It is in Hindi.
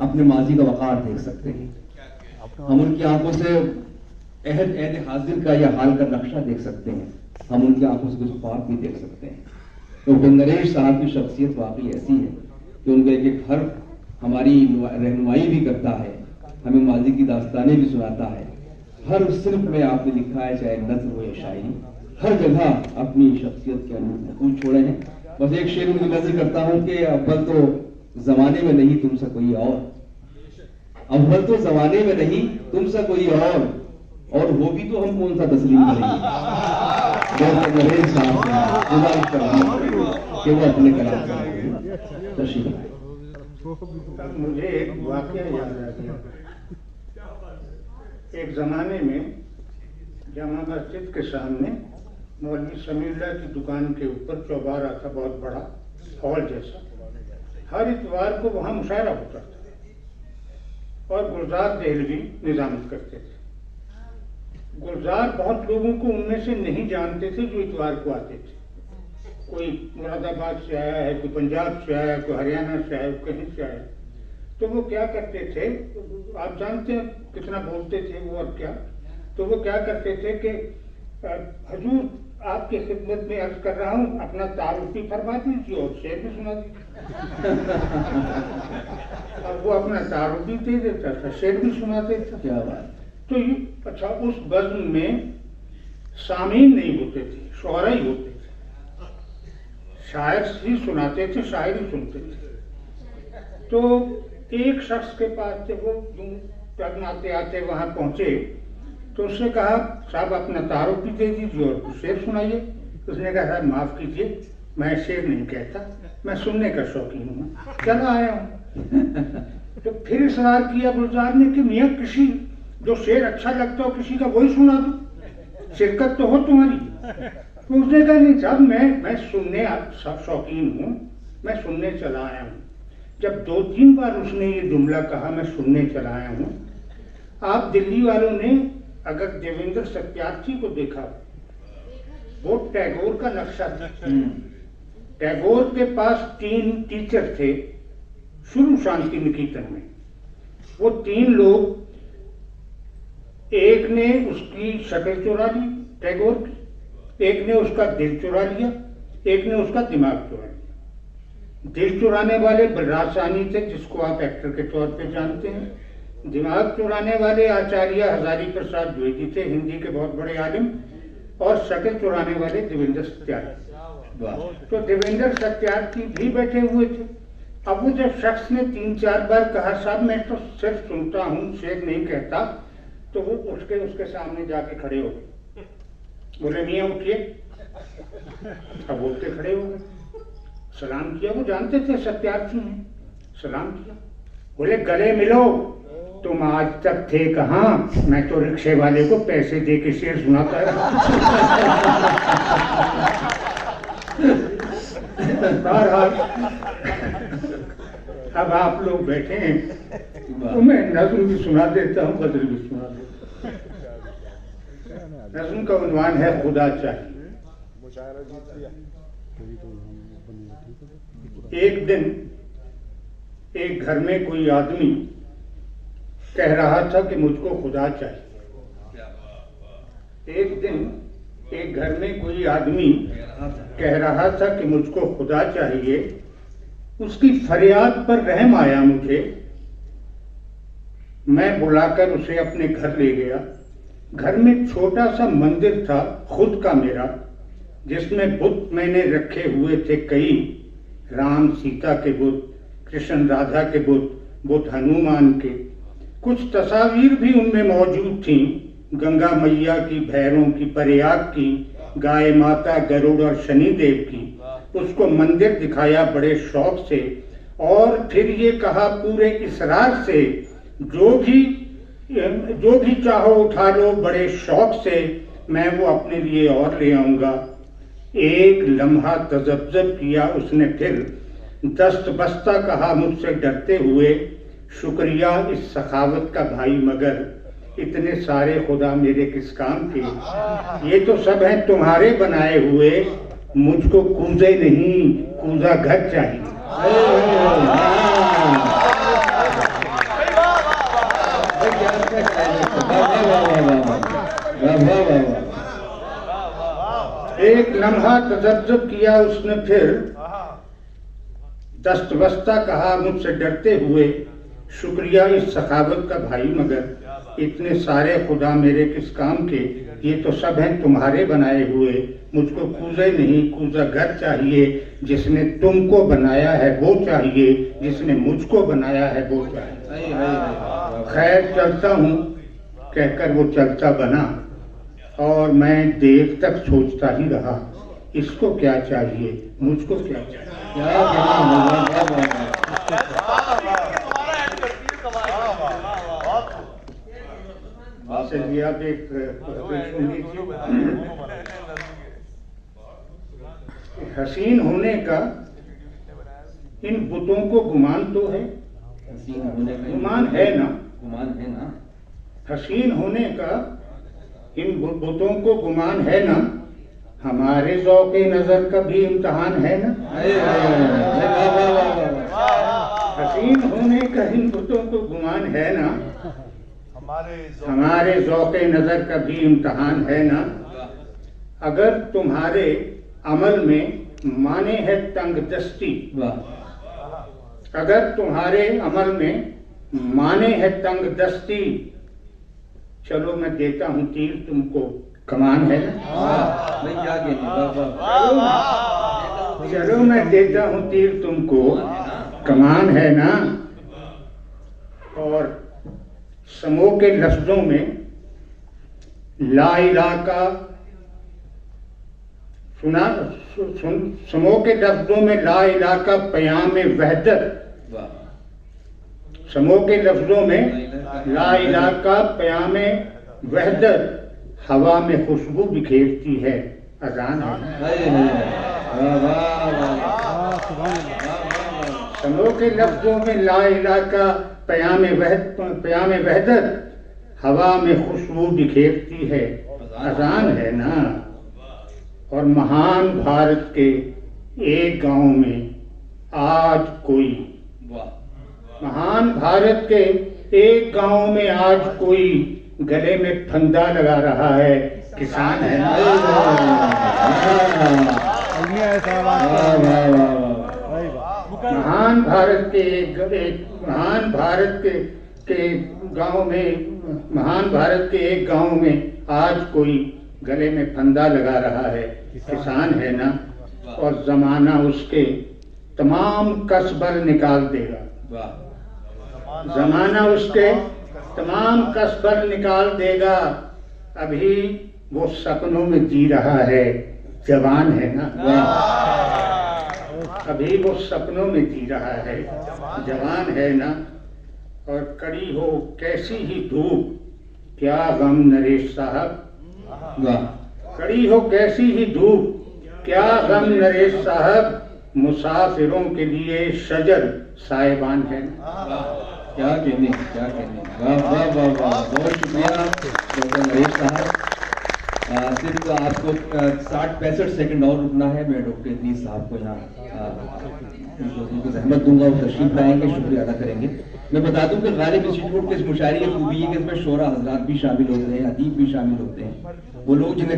अपने माजी का वक़ार देख सकते हैं, हम उनकी आंखों से अहद हाजिर का या हाल का नक्शा देख सकते हैं, हम उनकी आंखों से कुछ ख्वाब भी देख सकते हैं। तो नरेश साहब की शख्सियत वाकई ऐसी है कि उनका एक एक हर्फ हमारी रहनुमाई भी करता है, हमें माजी की दास्तानें भी सुनाता है। हर सिर्फ में आपने लिखा है, चाहे नज़्म हो या शायरी, हर जगह अपनी शख्सियत के अनुकूल छोड़े हैं। बस एक शेर उनकी नज़र करता हूँ कि अव्वल तो जमाने में नहीं तुमसे कोई और, अव्वल तो जमाने में नहीं तुमसे कोई और हो भी तो हम कौन सा तस्लीम करेंगे। कि वो अपने कलाम से मुझे एक वाकया याद आ गया। एक जमाने में जामा मस्जिद के सामने मौलवी समीउल्लाह की दुकान के ऊपर चौबारा था, बहुत बड़ा हॉल जैसा। हर इतवार को वहाँ मुशायरा होता था और गुलजार देहलवी निजामत करते थे। गुलजार बहुत लोगों को उनमें से नहीं जानते थे जो इतवार को आते थे। कोई मुरादाबाद से आया है, कोई पंजाब से आया, कोई हरियाणा से आया, कहीं से आया। तो वो क्या करते थे, आप जानते हैं कितना बोलते थे वो और क्या। तो वो क्या करते थे कि हजूर आपकी खिदमत में अर्ज कर रहा हूँ, अपना तारुफी फरमा दीजिए और शेर भी सुना दीजिए। अब वो अपना तारुफी दे देता था, शेर भी सुनाते थे। क्या बात। तो ये अच्छा, उस बज़्म में सामीन नहीं होते थे, शुअरा ही होते थे। शायर ही सुनाते थे, शायरी सुनते थे। तो एक शख्स के पास थे, वो जब आते आते वहां पहुंचे तो उसने कहा साहब अपना तारुफ भी दे दीजिए और शेर सुनाइए। उसने कहा साहब माफ कीजिए, मैं शेर नहीं कहता, मैं सुनने का शौकीन हूँ, चला आया हूँ। तो फिर इसरार किया गुलजार ने कि मियाँ किसी जो शेर अच्छा लगता हो किसी का वही सुना दो, शिरकत तो हो तुम्हारी। तो उसने कहा नहीं साहब मैं सुनने शौकीन हूँ, मैं सुनने चला आया हूँ। जब 2-3 बार उसने ये जुमला कहा मैं सुनने चला आया हूँ, आप दिल्ली वालों ने अगर देवेंद्र सत्यार्थी को देखा, वो टैगोर का नक्शा था। टैगोर के पास 3 टीचर थे शुरू शांति निकेतन में। वो 3 लोग, एक ने उसकी शक्ल चुरा ली टैगोर की, एक ने उसका दिल चुरा लिया, एक ने उसका दिमाग चुरा लिया। दिल चुराने वाले बलराज साहनी थे जिसको आप एक्टर के तौर पे जानते हैं। दिमाग चुराने वाले आचार्य हजारी प्रसाद द्विवेदी थे, हिंदी के बहुत बड़े आलिम। और शक्ल चुराने वाले देवेंद्र सत्यार्थी। तो देवेंद्र सत्यार्थी भी बैठे हुए थे। अब वो जब शख्स ने 3-4 बार कहा साहब मैं तो सिर्फ सुनता हूँ, शेर नहीं कहता, तो वो उसके सामने जाके खड़े हो गए। बोले मियाँ उठिए। अब बोलते खड़े हो गए, सलाम किया। वो जानते थे सत्यार्थी हैं, सलाम किया। बोले गले मिलो, तुम आज तक थे कहाँ? मैं तो रिक्शे वाले को पैसे दे के शेर सुनाता है। अब आप लोग बैठे हैं तो मैं नज़्म भी सुना देता हूँ, गज़ल भी सुना देता हूँ। नज़्म का उन्वान है खुदा चाहिए। एक दिन एक घर में कोई आदमी कह रहा था कि मुझको खुदा चाहिए। एक दिन एक घर में कोई आदमी कह रहा था कि मुझको खुदा चाहिए। उसकी फरियाद पर रहम आया मुझे। मैं बुलाकर उसे अपने घर ले गया। घर में छोटा सा मंदिर था खुद का मेरा, जिसमें बुत मैंने रखे हुए थे कई। राम सीता के बुत, कृष्ण राधा के बुत हनुमान के। कुछ तस्वीर भी उनमें मौजूद थीं, गंगा मैया की, भैरों की, प्रयाग की, गाय माता, गरुड़ और शनिदेव की। उसको मंदिर दिखाया बड़े शौक से और फिर ये कहा पूरे इसरार से जो भी चाहो उठा लो बड़े शौक से, मैं वो अपने लिए और ले आऊंगा। एक लम्हा तजब्जब किया उसने, फिर दस्त बस्ता कहा मुझसे डरते हुए, शुक्रिया इस सखावत का भाई, मगर इतने सारे खुदा मेरे किस काम के? ये तो सब हैं तुम्हारे बनाए हुए, मुझको कूजे नहीं कूजा घर चाहिए। लम्हा तजज्जुब किया उसने, फिर दस्तवस्ता कहा मुझसे डरते हुए, शुक्रिया इस सखावत का भाई, मगर इतने सारे खुदा मेरे किस काम के, ये तो सब हैं तुम्हारे बनाए हुए। मुझको कूजे नहीं कूजा घर चाहिए, जिसने तुमको बनाया है वो चाहिए, जिसने मुझको बनाया है वो चाहिए। खैर चलता हूँ कहकर वो चलता बना, और मैं देर तक सोचता ही रहा, इसको क्या चाहिए, मुझको क्या चाहिए। चलिए आप एक सुन लीजिए। हसीन होने का इन बुतों को गुमान तो है, गुमान है ना, गुमान है ना। हसीन होने का इन बुतों को गुमान है ना, हमारे ज़ौक़े नजर का भी इम्तिहान है ना। हसीन होने का इन बुतों को गुमान है ना, हमारे ज़ौक़े नजर का भी इम्तिहान है ना। अगर तुम्हारे अमल में माने है तंग दस्ती, अगर तुम्हारे अमल में माने है तंग दस्ती, चलो मैं देता हूँ तीर तुमको, कमान है ना। क्या चलो मैं देता हूँ तीर तुमको, कमान है ना। और समो के लफ्जों में ला इलाहा का सुना, समो के लफ्जों में ला इलाहा का पयाम वहदत, समो के लफ्जों में ला इलाहा का पयाम वहदत हवा में खुशबू बिखेरती है, अजान है। समो के लफ्जों में ला इलाहा का पयाम वहदत हवा में खुशबू बिखेरती है, अजान है ना। और महान भारत के एक गांव में आज कोई, महान भारत के एक गांव में आज कोई गले में फंदा लगा रहा है, किसान है ना। महान भारत के महान भारत के गांव में, महान भारत के एक गांव में आज कोई गले में फंदा लगा रहा है, किसान है ना। और जमाना उसके तमाम कसबर निकाल देगा, जमाना उसके तमाम कसबर निकाल देगा। अभी वो सपनों में जी रहा है, जवान है ना। अभी वो सपनों में जी रहा है, जवान है ना। और कड़ी हो कैसी ही धूप, क्या गम नरेश साहब, कड़ी हो कैसी ही धूप, क्या गम नरेश साहब, मुसाफिरों के लिए शजर साहिबान है। क्या कहने, क्या कहने। वाह वाह वाह वाह, बहुत शुक्रिया डॉक्टर नरेश साहब। सिर्फ आपको 60-65 सेकंड और रुकना है। मैं डॉक्टर इदरीस साहब को यहाँ उनको जहमत दूंगा, वो तशरीफ लाएंगे, शुक्रिया अदा करेंगे। मैं बता दूं कि गालिब इंस्टीट्यूट के इस मुशायरे की खूबी है कि इसमें शोरा हजरात भी शामिल होते हैं, अदीब भी शामिल होते हैं, वो लोग जिन्हें